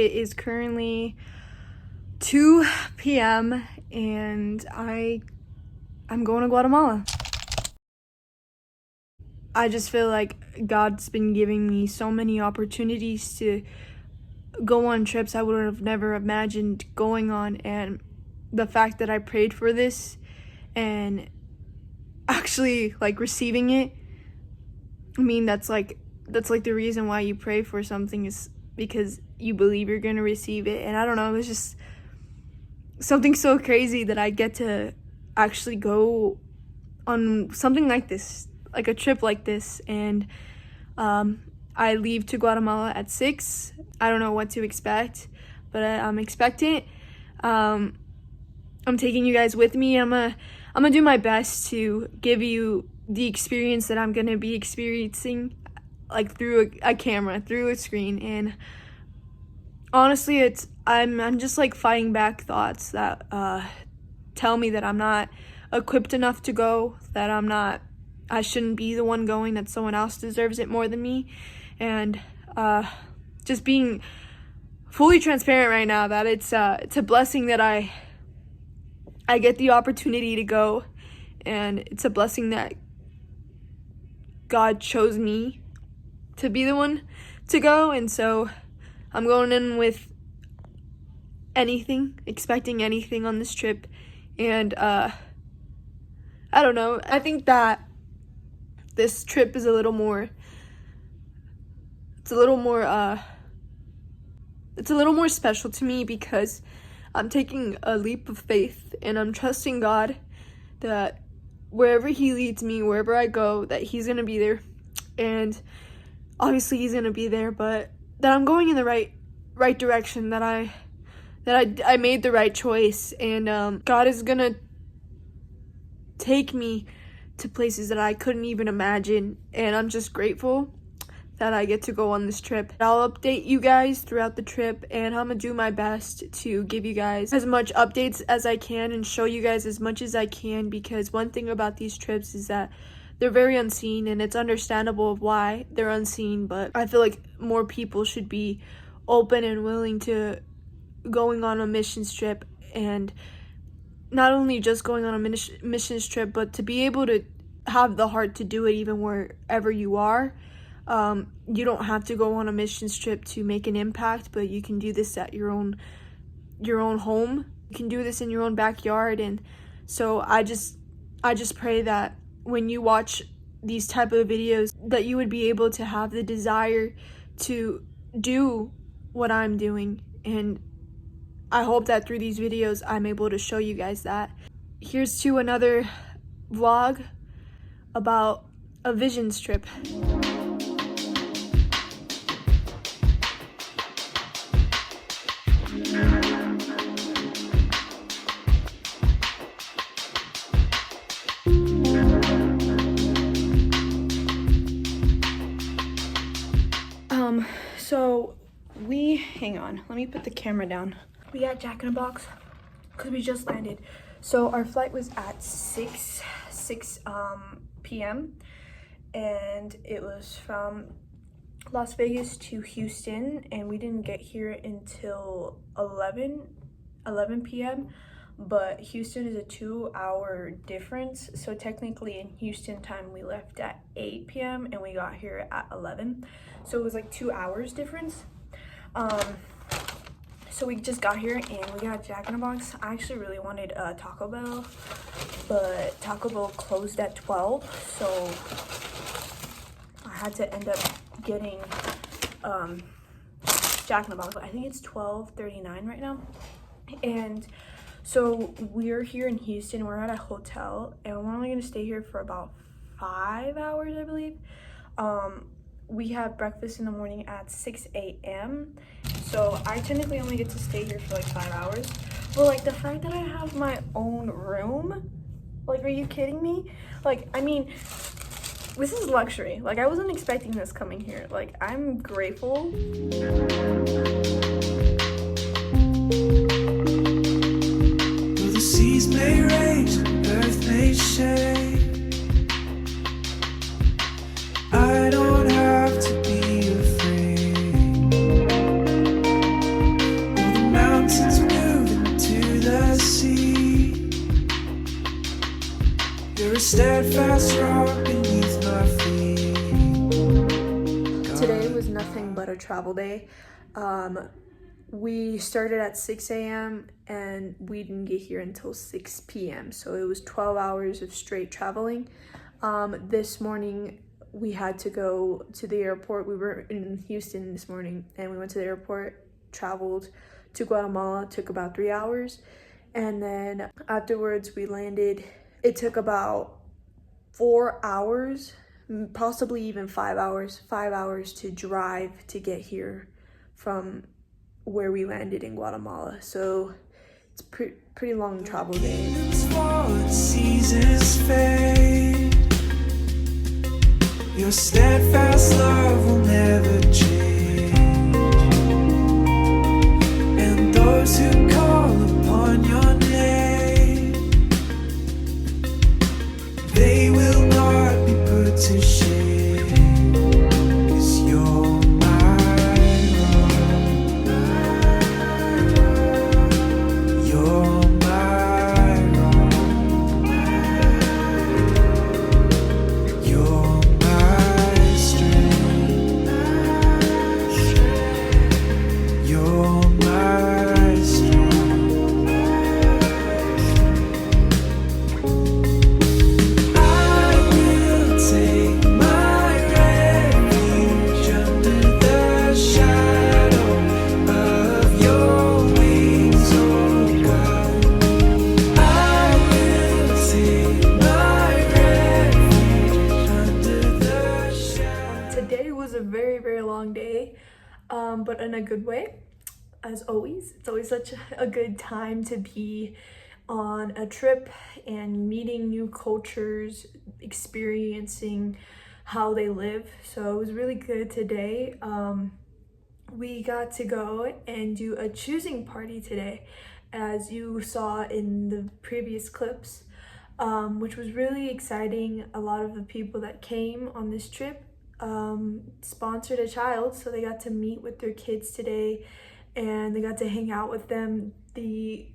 It is currently 2 p.m. and I'm going to Guatemala. I just feel like God's been giving me so many opportunities to go on trips I would have never imagined going on, and the fact that I prayed for this and actually like receiving it, I mean, that's like the reason why you pray for something, is because you believe you're gonna receive it. And I don't know, it's just something so crazy that I get to actually go on something like this, like a trip like this. And I leave to Guatemala at 6. I don't know what to expect, but I'm expectant. I'm taking you guys with me. I'm gonna do my best to give you the experience that I'm gonna be experiencing, like through a camera, through a screen. And honestly, I'm just like fighting back thoughts that tell me that I'm not equipped enough to go, that I shouldn't be the one going, that someone else deserves it more than me. And just being fully transparent right now, that it's a blessing that I get the opportunity to go, and it's a blessing that God chose me to be the one to go. And so I'm going in with anything, expecting anything on this trip. And I don't know, I think that this trip is a little more special to me, because I'm taking a leap of faith and I'm trusting God that wherever he leads me, wherever I go, that he's gonna be there. And obviously he's gonna be there, but that I'm going in the right direction, that I made the right choice. And God is gonna take me to places that I couldn't even imagine, and I'm just grateful that I get to go on this trip. I'll update you guys throughout the trip, and I'm gonna do my best to give you guys as much updates as I can and show you guys as much as I can, because one thing about these trips is that they're very unseen, and it's understandable why they're unseen. But I feel like more people should be open and willing to going on a missions trip, and not only just going on a missions trip, but to be able to have the heart to do it even wherever you are. You don't have to go on a missions trip to make an impact, but you can do this at your own home. You can do this in your own backyard. And so I just pray that when you watch these type of videos, that you would be able to have the desire to do what I'm doing. And I hope that through these videos I'm able to show you guys that. Here's to another vlog about a visions trip. So hang on, let me put the camera down. We got Jack in a Box because we just landed. So our flight was at 6 p.m. and it was from Las Vegas to Houston, and we didn't get here until 11 p.m. But Houston is a 2-hour difference, so technically in Houston time we left at 8 p.m. and we got here at 11, so it was like 2 hours difference. So we just got here and we got Jack in a Box. I actually really wanted Taco Bell, but Taco Bell closed at 12, so I had to end up getting Jack in a Box. I think it's $12.39 right now. And so we're here in Houston. We're at a hotel, and we're only gonna stay here for about 5 hours, I believe. We have breakfast in the morning at 6 a.m. So I technically only get to stay here for like 5 hours. But like the fact that I have my own room, like, are you kidding me? Like, I mean, this is luxury. Like, I wasn't expecting this coming here. Like, I'm grateful. The seas may rage, earth may shake. I don't have to be afraid. steadfast rock beneath my feet. Today was nothing but a travel day. We started at 6 a.m. and we didn't get here until 6 p.m. So it was 12 hours of straight traveling. This morning we had to go to the airport. We were in Houston this morning and we went to the airport, traveled to Guatemala, took about 3 hours. And then afterwards we landed. It took about 4 hours, possibly even 5 hours to drive to get here from where we landed in Guatemala. So it's pretty long travel day. Seasons fade. Your steadfast love will never change. And those who call upon your name, they will not be put to shame. 'Cause you're my rock. You're my rock. You're my strength. You're my strength. I will take my refuge under the shadow of your wings, oh God. I will take my refuge under the shadow. Today was a very long day, but in a good way. As always, it's always such a good time to be on a trip and meeting new cultures, experiencing how they live. So it was really good today. We got to go and do a choosing party today, as you saw in the previous clips, which was really exciting. A lot of the people that came on this trip sponsored a child, so they got to meet with their kids today and they got to hang out with them the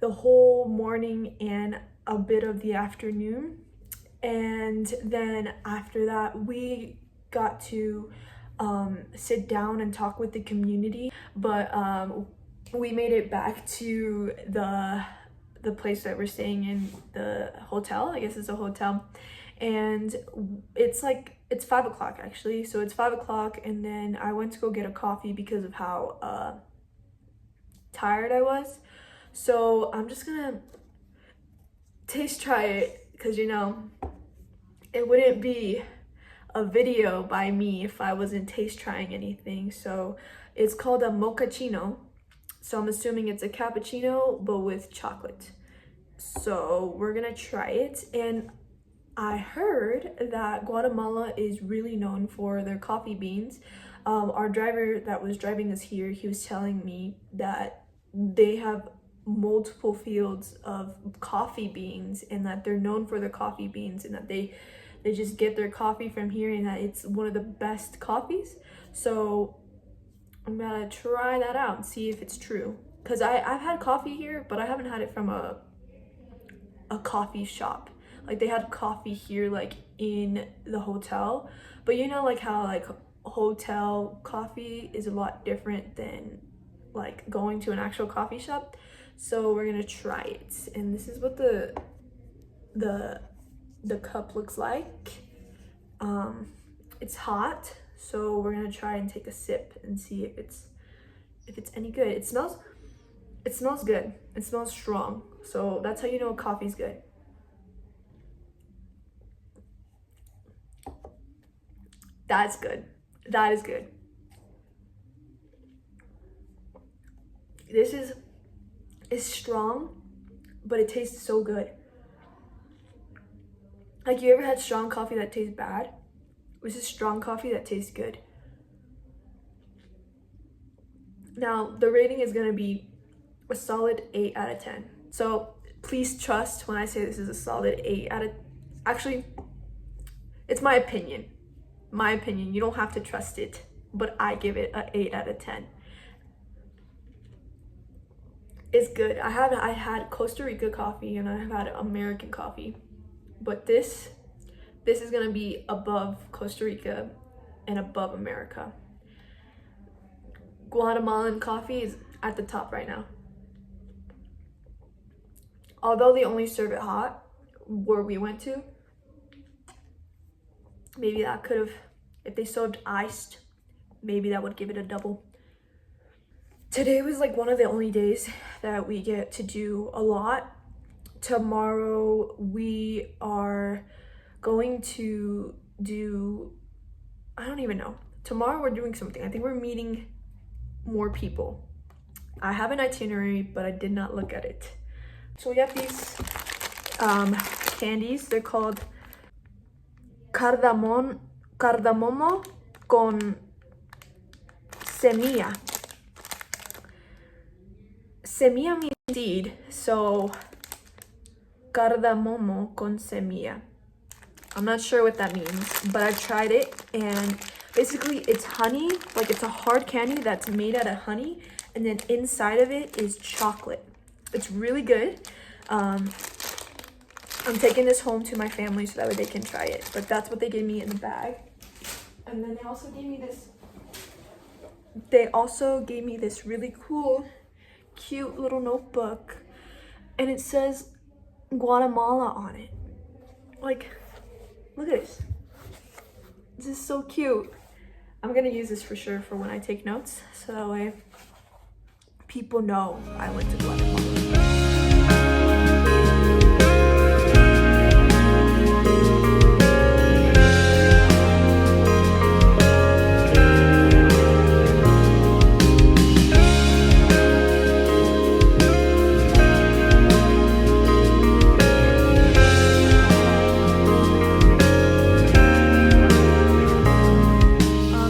whole morning and a bit of the afternoon. And then after that we got to sit down and talk with the community, but we made it back to the place that we're staying in, the hotel. I guess it's a hotel, and it's 5 o'clock actually. So it's 5 o'clock, and then I went to go get a coffee because of how tired I was. So I'm just gonna taste try it, because you know it wouldn't be a video by me if I wasn't taste trying anything. So it's called a mochaccino, so I'm assuming it's a cappuccino but with chocolate. So we're gonna try it. And I heard that Guatemala is really known for their coffee beans. Our driver that was driving us here, he was telling me that they have multiple fields of coffee beans and that they're known for their coffee beans, and that they just get their coffee from here, and that it's one of the best coffees. So I'm gonna try that out and see if it's true, because I've had coffee here, but I haven't had it from a coffee shop. Like they had coffee here like in the hotel, but you know like how like hotel coffee is a lot different than like going to an actual coffee shop. So we're gonna try it, and this is what the cup looks like. It's hot, so we're gonna try and take a sip and see if it's any good. It smells good. It smells strong, so that's how you know coffee's good. That's good. That is good. This is strong, but it tastes so good. Like, you ever had strong coffee that tastes bad? This is strong coffee that tastes good. Now, the rating is gonna be a solid 8 out of 10. So please trust when I say this is a solid 8 out of... Actually, it's my opinion. My opinion. You don't have to trust it, but I give it an 8 out of 10. It's good. I had Costa Rica coffee and I've had American coffee. but this is gonna be above Costa Rica and above America. Guatemalan coffee is at the top right now. Although they only serve it hot where we went to, maybe that could have, if they served iced, maybe that would give it a double. Today was like one of the only days that we get to do a lot. Tomorrow we are going to do, I don't even know. Tomorrow we're doing something. I think we're meeting more people. I have an itinerary, but I did not look at it. So we have these candies. They're called cardamomo con semilla. Semilla means seed, so cardamomo con semilla. I'm not sure what that means, but I tried it, and basically it's honey, like it's a hard candy that's made out of honey, and then inside of it is chocolate. It's really good. I'm taking this home to my family so that way they can try it, but that's what they gave me in the bag. And then they also gave me this really cool, cute little notebook, and it says Guatemala on it. Like, look at this. This is so cute. I'm gonna use this for sure for when I take notes, so that way people know I went to Guatemala.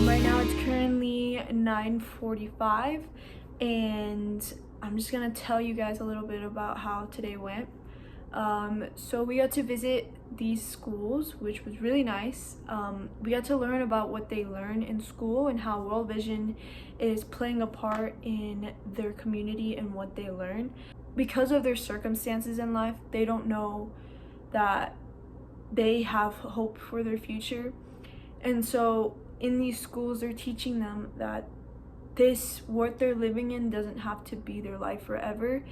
Right now it's currently 9:45, and I'm just gonna tell you guys a little bit about how today went. So we got to visit these schools, which was really nice. We got to learn about what they learn in school and how World Vision is playing a part in their community and what they learn. Because of their circumstances in life, they don't know that they have hope for their future. And so in these schools, they're teaching them that what they're living in doesn't have to be their life forever,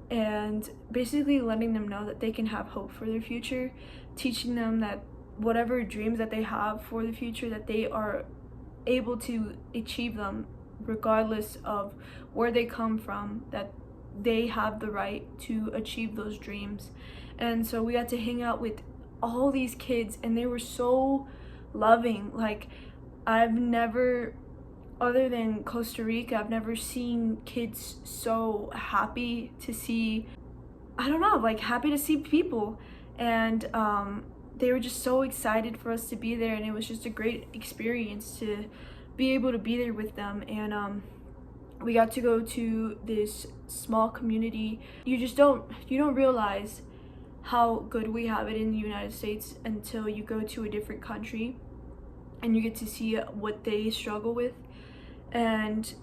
and basically letting them know that they can have hope for their future, teaching them that whatever dreams that they have for the future, that they are able to achieve them regardless of where they come from, that they have the right to achieve those dreams. And so we got to hang out with all these kids, and they were so loving. Like, I've never, other than Costa Rica, I've never seen kids so happy to see, I don't know, like happy to see people. And they were just so excited for us to be there, and it was just a great experience to be able to be there with them. And we got to go to this small community. You don't realize how good we have it in the United States until you go to a different country and you get to see what they struggle with. And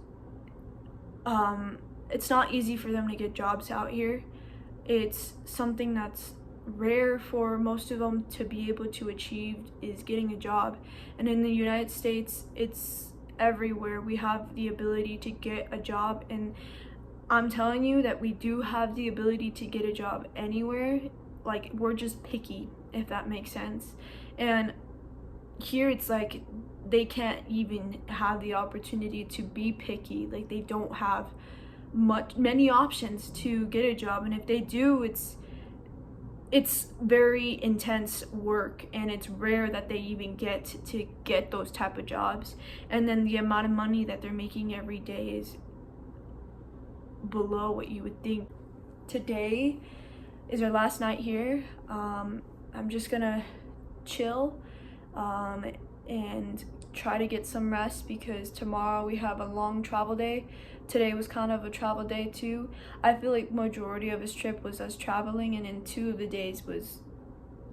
it's not easy for them to get jobs out here. It's something that's rare for most of them to be able to achieve, is getting a job. And in the United States, it's everywhere. We have the ability to get a job, and I'm telling you that we do have the ability to get a job anywhere. Like, we're just picky, if that makes sense. And here it's like they can't even have the opportunity to be picky. Like, they don't have many options to get a job, and if they do, it's very intense work, and it's rare that they even get to get those type of jobs. And then the amount of money that they're making every day is below what you would think. Today is our last night here. I'm just gonna chill and try to get some rest, because tomorrow we have a long travel day. Today was kind of a travel day too. I feel like majority of this trip was us traveling, and then 2 of the days was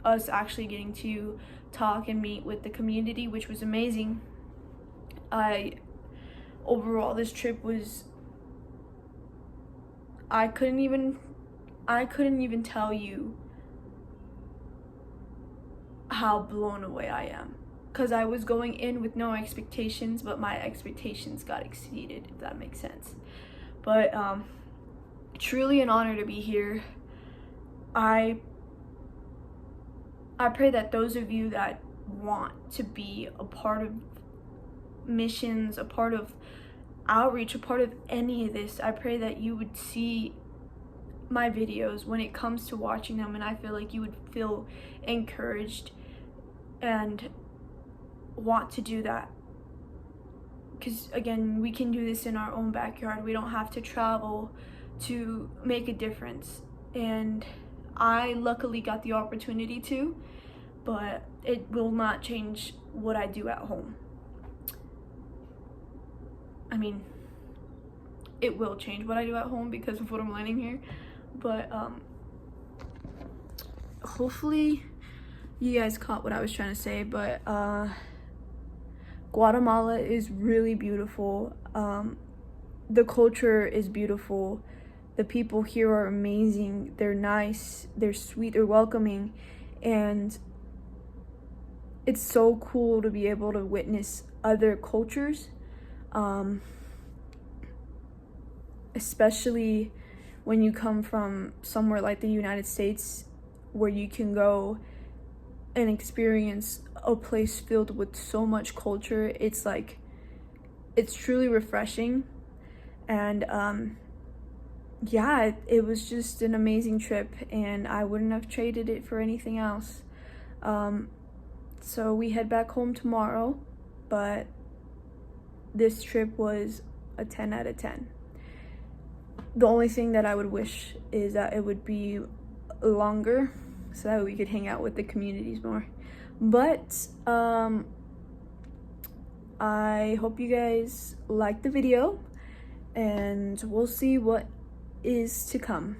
us actually getting to talk and meet with the community, which was amazing. Overall, this trip was, I couldn't even tell you how blown away I am. Because I was going in with no expectations, but my expectations got exceeded, if that makes sense. But truly an honor to be here. I pray that those of you that want to be a part of missions, a part of outreach, a part of any of this, I pray that you would see my videos when it comes to watching them, and I feel like you would feel encouraged and want to do that. Because again, we can do this in our own backyard. We don't have to travel to make a difference. And I luckily got the opportunity to, but it will not change what I do at home. I mean, it will change what I do at home because of what I'm learning here, but hopefully you guys caught what I was trying to say. But Guatemala is really beautiful. The culture is beautiful. The people here are amazing. They're nice, they're sweet, they're welcoming, and it's so cool to be able to witness other cultures, especially when you come from somewhere like the United States, where you can go and experience a place filled with so much culture. It's like, it's truly refreshing. And yeah, it was just an amazing trip, and I wouldn't have traded it for anything else. So we head back home tomorrow, but this trip was a 10 out of 10. The only thing that I would wish is that it would be longer so that we could hang out with the communities more. But I hope you guys liked the video, and we'll see what is to come.